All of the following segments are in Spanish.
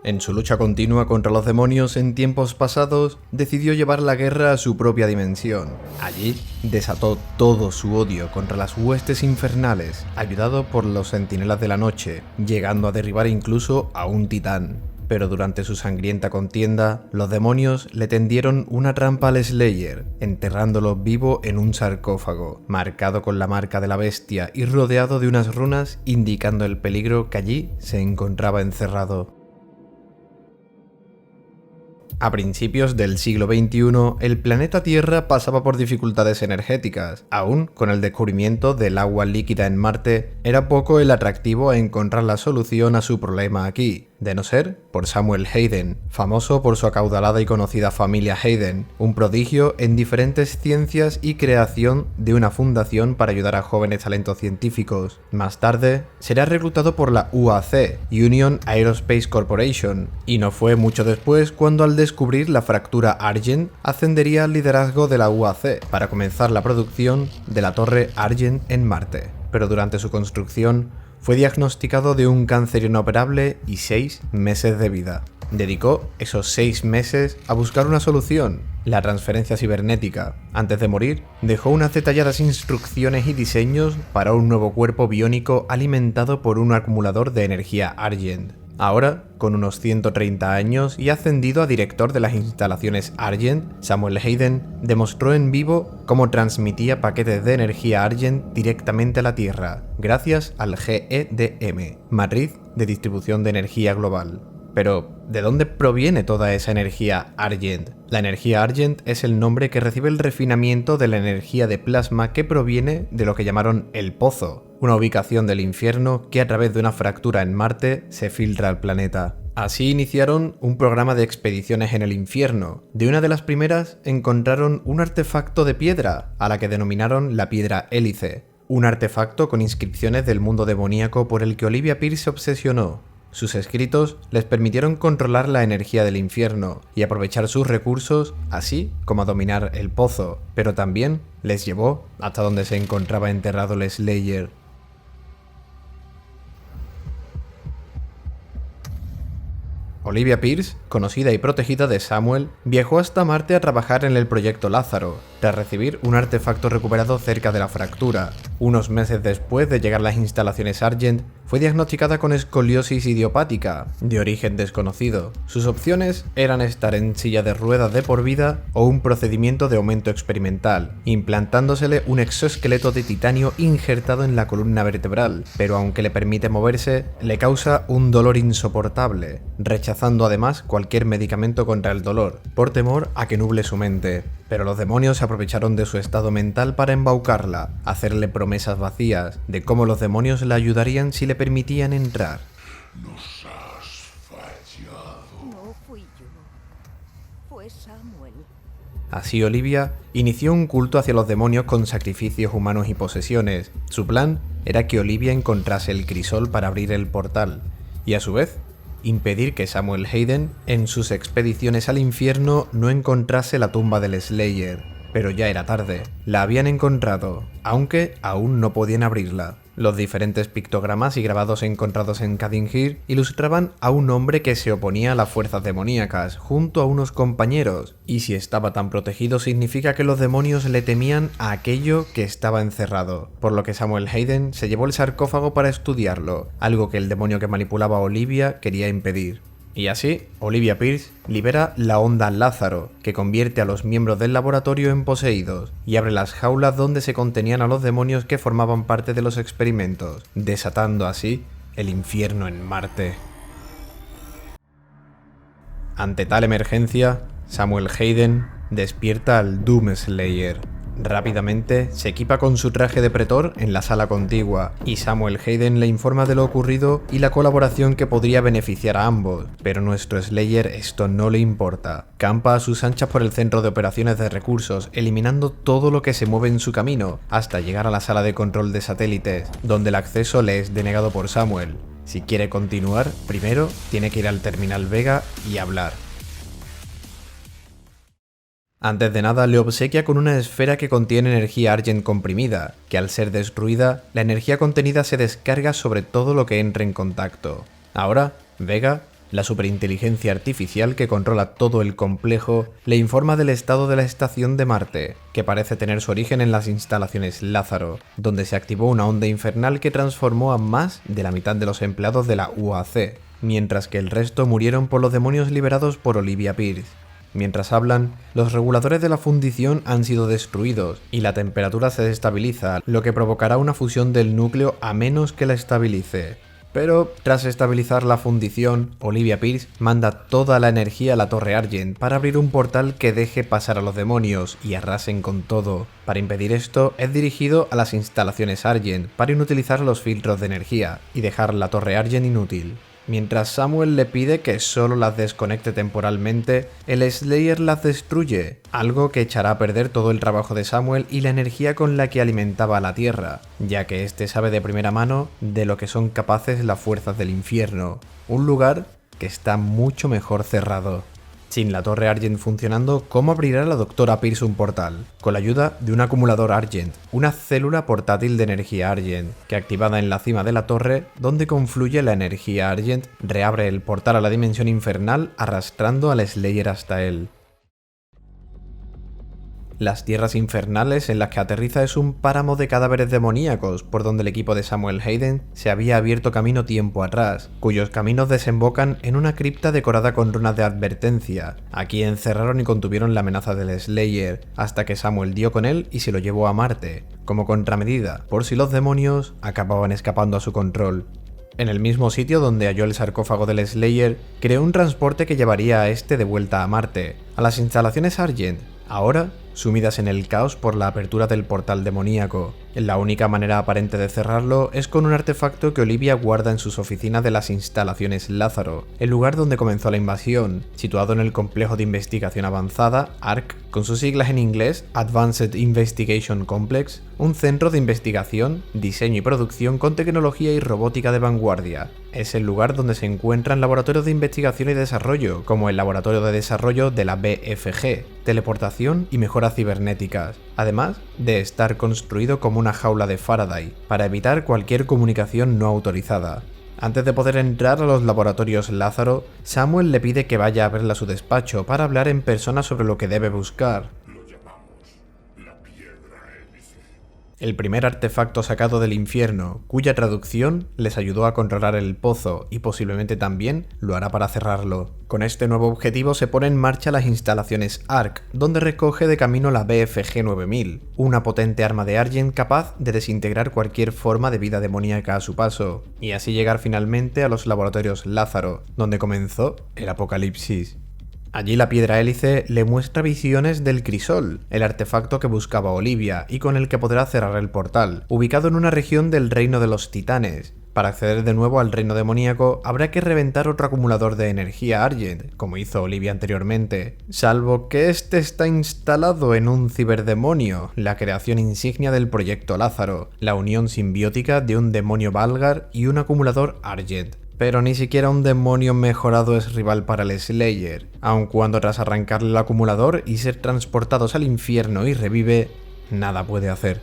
En su lucha continua contra los demonios en tiempos pasados, decidió llevar la guerra a su propia dimensión. Allí, desató todo su odio contra las huestes infernales, ayudado por los Centinelas de la Noche, llegando a derribar incluso a un titán. Pero durante su sangrienta contienda, los demonios le tendieron una trampa al Slayer, enterrándolo vivo en un sarcófago, marcado con la marca de la bestia y rodeado de unas runas indicando el peligro que allí se encontraba encerrado. A principios del siglo XXI, el planeta Tierra pasaba por dificultades energéticas. Aún con el descubrimiento del agua líquida en Marte, era poco el atractivo a encontrar la solución a su problema aquí, de no ser por Samuel Hayden, famoso por su acaudalada y conocida familia Hayden, un prodigio en diferentes ciencias y creación de una fundación para ayudar a jóvenes talentos científicos. Más tarde, será reclutado por la UAC, Union Aerospace Corporation, y no fue mucho después cuando al descubrir la fractura Argent, ascendería al liderazgo de la UAC para comenzar la producción de la torre Argent en Marte. Pero durante su construcción, fue diagnosticado de un cáncer inoperable y 6 meses de vida. Dedicó esos 6 meses a buscar una solución, la transferencia cibernética. Antes de morir, dejó unas detalladas instrucciones y diseños para un nuevo cuerpo biónico alimentado por un acumulador de energía Argent. Ahora, con unos 130 años y ascendido a director de las instalaciones Argent, Samuel Hayden demostró en vivo cómo transmitía paquetes de energía Argent directamente a la Tierra, gracias al GEDM, matriz de distribución de energía global. Pero, ¿de dónde proviene toda esa energía Argent? La energía Argent es el nombre que recibe el refinamiento de la energía de plasma que proviene de lo que llamaron el Pozo, una ubicación del infierno que a través de una fractura en Marte se filtra al planeta. Así iniciaron un programa de expediciones en el infierno. De una de las primeras encontraron un artefacto de piedra, a la que denominaron la Piedra Hélice, un artefacto con inscripciones del mundo demoníaco por el que Olivia Pierce se obsesionó. Sus escritos les permitieron controlar la energía del infierno y aprovechar sus recursos, así como a dominar el pozo, pero también les llevó hasta donde se encontraba enterrado el Slayer. Olivia Pierce, conocida y protegida de Samuel, viajó hasta Marte a trabajar en el proyecto Lázaro, tras recibir un artefacto recuperado cerca de la fractura. Unos meses después de llegar a las instalaciones Argent, fue diagnosticada con escoliosis idiopática, de origen desconocido. Sus opciones eran estar en silla de ruedas de por vida o un procedimiento de aumento experimental, implantándosele un exoesqueleto de titanio injertado en la columna vertebral, pero aunque le permite moverse, le causa un dolor insoportable, rechazando además cualquier medicamento contra el dolor, por temor a que nuble su mente. Pero los demonios se aprovecharon de su estado mental para embaucarla, hacerle promesas vacías de cómo los demonios la ayudarían si le permitían entrar. Nos has fallado. No fui yo. Fue Samuel. Así Olivia inició un culto hacia los demonios con sacrificios humanos y posesiones. Su plan era que Olivia encontrase el crisol para abrir el portal, y a su vez, impedir que Samuel Hayden, en sus expediciones al infierno, no encontrase la tumba del Slayer. Pero ya era tarde. La habían encontrado, aunque aún no podían abrirla. Los diferentes pictogramas y grabados encontrados en Kadingir ilustraban a un hombre que se oponía a las fuerzas demoníacas, junto a unos compañeros, y si estaba tan protegido significa que los demonios le temían a aquello que estaba encerrado, por lo que Samuel Hayden se llevó el sarcófago para estudiarlo, algo que el demonio que manipulaba a Olivia quería impedir. Y así, Olivia Pierce libera la onda Lázaro, que convierte a los miembros del laboratorio en poseídos, y abre las jaulas donde se contenían a los demonios que formaban parte de los experimentos, desatando así el infierno en Marte. Ante tal emergencia, Samuel Hayden despierta al Doom Slayer. Rápidamente se equipa con su traje de pretor en la sala contigua y Samuel Hayden le informa de lo ocurrido y la colaboración que podría beneficiar a ambos, pero nuestro Slayer esto no le importa. Campa a sus anchas por el centro de operaciones de recursos, eliminando todo lo que se mueve en su camino, hasta llegar a la sala de control de satélites, donde el acceso le es denegado por Samuel. Si quiere continuar, primero tiene que ir al terminal Vega y hablar. Antes de nada le obsequia con una esfera que contiene energía Argent comprimida, que al ser destruida, la energía contenida se descarga sobre todo lo que entre en contacto. Ahora, Vega La superinteligencia artificial que controla todo el complejo le informa del estado de la estación de Marte, que parece tener su origen en las instalaciones Lázaro, donde se activó una onda infernal que transformó a más de la mitad de los empleados de la UAC, mientras que el resto murieron por los demonios liberados por Olivia Pierce. Mientras hablan, los reguladores de la fundición han sido destruidos y la temperatura se desestabiliza, lo que provocará una fusión del núcleo a menos que la estabilice. Pero, tras estabilizar la fundición, Olivia Pierce manda toda la energía a la Torre Argent para abrir un portal que deje pasar a los demonios y arrasen con todo. Para impedir esto, es dirigido a las instalaciones Argent para inutilizar los filtros de energía y dejar la Torre Argent inútil. Mientras Samuel le pide que solo las desconecte temporalmente, el Slayer las destruye, algo que echará a perder todo el trabajo de Samuel y la energía con la que alimentaba a la Tierra, ya que este sabe de primera mano de lo que son capaces las fuerzas del infierno, un lugar que está mucho mejor cerrado. Sin la Torre Argent funcionando, ¿cómo abrirá la Doctora Pierce un portal? Con la ayuda de un acumulador Argent, una célula portátil de energía Argent, que activada en la cima de la torre, donde confluye la energía Argent, reabre el portal a la dimensión infernal arrastrando al Slayer hasta él. Las tierras infernales en las que aterriza es un páramo de cadáveres demoníacos por donde el equipo de Samuel Hayden se había abierto camino tiempo atrás, cuyos caminos desembocan en una cripta decorada con runas de advertencia. Aquí encerraron y contuvieron la amenaza del Slayer, hasta que Samuel dio con él y se lo llevó a Marte, como contramedida, por si los demonios acababan escapando a su control. En el mismo sitio donde halló el sarcófago del Slayer, creó un transporte que llevaría a este de vuelta a Marte, a las instalaciones Argent, ahora sumidas en el caos por la apertura del portal demoníaco. La única manera aparente de cerrarlo es con un artefacto que Olivia guarda en sus oficinas de las instalaciones Lázaro, el lugar donde comenzó la invasión, situado en el complejo de investigación avanzada, ARC, con sus siglas en inglés, Advanced Investigation Complex, un centro de investigación, diseño y producción con tecnología y robótica de vanguardia. Es el lugar donde se encuentran laboratorios de investigación y desarrollo, como el laboratorio de desarrollo de la BFG, teleportación y mejoras cibernéticas, además de estar construido como una jaula de Faraday, para evitar cualquier comunicación no autorizada. Antes de poder entrar a los laboratorios Lázaro, Samuel le pide que vaya a verla a su despacho para hablar en persona sobre lo que debe buscar. Lo llamamos la piedra hélice. El primer artefacto sacado del infierno, cuya traducción les ayudó a controlar el pozo y posiblemente también lo hará para cerrarlo. Con este nuevo objetivo se pone en marcha las instalaciones ARC, donde recoge de camino la BFG 9000, una potente arma de Argent capaz de desintegrar cualquier forma de vida demoníaca a su paso, y así llegar finalmente a los laboratorios Lázaro, donde comenzó el apocalipsis. Allí la piedra hélice le muestra visiones del crisol, el artefacto que buscaba Olivia y con el que podrá cerrar el portal, ubicado en una región del reino de los titanes. Para acceder de nuevo al reino demoníaco habrá que reventar otro acumulador de energía Argent, como hizo Olivia anteriormente, salvo que este está instalado en un ciberdemonio, la creación insignia del proyecto Lázaro, la unión simbiótica de un demonio Valgar y un acumulador Argent. Pero ni siquiera un demonio mejorado es rival para el Slayer, aun cuando tras arrancarle el acumulador y ser transportados al infierno y revive, nada puede hacer.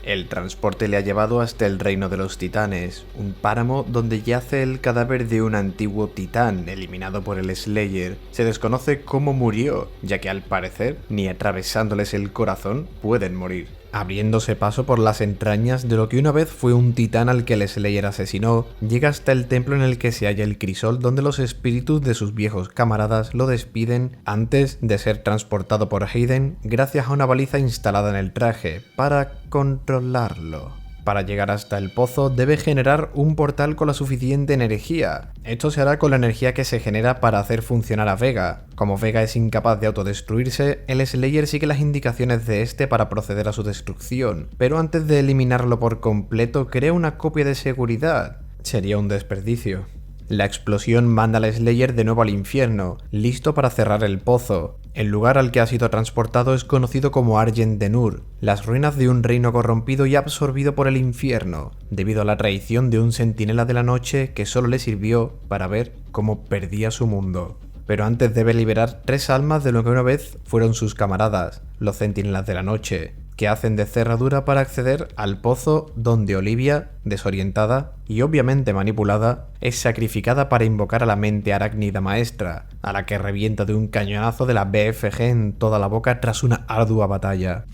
El transporte le ha llevado hasta el reino de los titanes, un páramo donde yace el cadáver de un antiguo titán eliminado por el Slayer. Se desconoce cómo murió, ya que al parecer ni atravesándoles el corazón pueden morir, abriéndose paso por las entrañas de lo que una vez fue un titán al que el Slayer asesinó. Llega hasta el templo en el que se halla el crisol, donde los espíritus de sus viejos camaradas lo despiden antes de ser transportado por Hayden gracias a una baliza instalada en el traje para controlarlo. Para llegar hasta el pozo debe generar un portal con la suficiente energía. Esto se hará con la energía que se genera para hacer funcionar a Vega. Como Vega es incapaz de autodestruirse, el Slayer sigue las indicaciones de este para proceder a su destrucción, pero antes de eliminarlo por completo crea una copia de seguridad. Sería un desperdicio. La explosión manda al Slayer de nuevo al infierno, listo para cerrar el pozo. El lugar al que ha sido transportado es conocido como Argent de Nur, las ruinas de un reino corrompido y absorbido por el infierno, debido a la traición de un centinela de la noche que solo le sirvió para ver cómo perdía su mundo. Pero antes debe liberar 3 almas de lo que una vez fueron sus camaradas, los centinelas de la noche. que hacen de cerradura para acceder al pozo donde Olivia, desorientada y obviamente manipulada, es sacrificada para invocar a la mente arácnida maestra, a la que revienta de un cañonazo de la BFG en toda la boca tras una ardua batalla.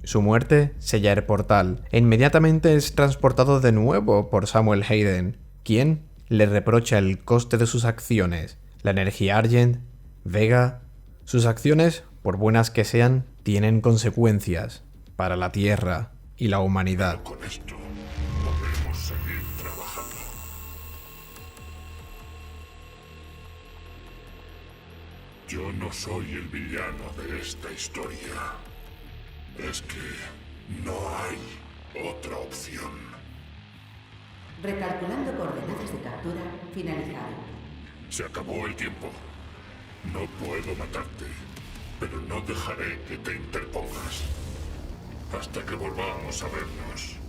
Su muerte sella el portal e inmediatamente es transportado de nuevo por Samuel Hayden, quien le reprocha el coste de sus acciones. La energía Argent, Vega, sus acciones, por buenas que sean, tienen consecuencias para la Tierra y la humanidad. Con esto podemos seguir trabajando. Yo no soy el villano de esta historia. Es que no hay otra opción. Recalculando coordenadas de captura, finalizado. Se acabó el tiempo. No puedo matarte, pero no dejaré que te interpongas hasta que volvamos a vernos.